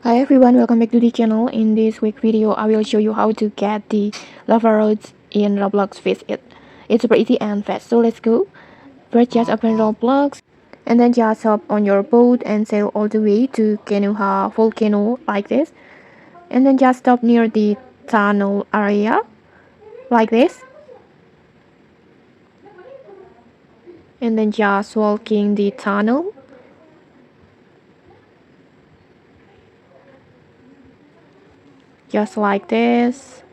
Hi everyone, welcome back to the channel. In this week video, I will show you how to get the lava roads in Roblox Fish It. It's super easy and fast, so let's go. First, just open Roblox, and then just hop on your boat and sail all the way to Kanoha Volcano like this. And then just stop near the tunnel area like this. And then just walking the tunnel. Just like this.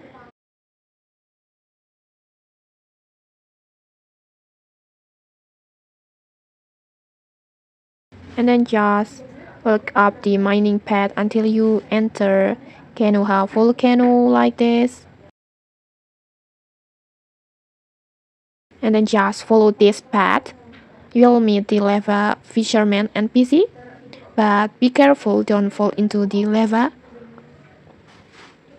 And then just look up the mining path until you enter Kanoha Volcano like this. And then just follow this path. You'll meet the Lava Fisherman NPC, but be careful, don't fall into the lava.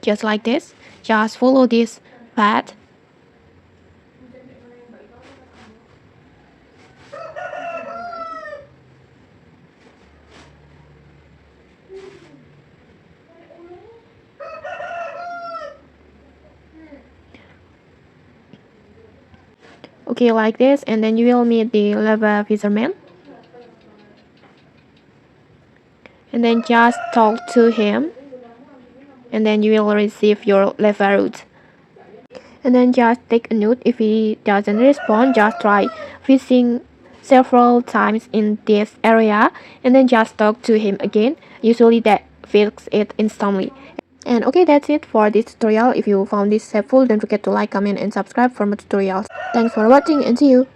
Just like this, just follow this path. Okay, like this, and then you will meet the Lava Fisherman. And then just talk to him, and then you will receive your lava root. And then just take a note. If he doesn't respond, just try fishing several times in this area, and then just talk to him again. Usually that fixes it instantly. And okay, that's it for this tutorial. If you found this helpful, don't forget to like, comment, and subscribe for more tutorials. Thanks for watching and see you.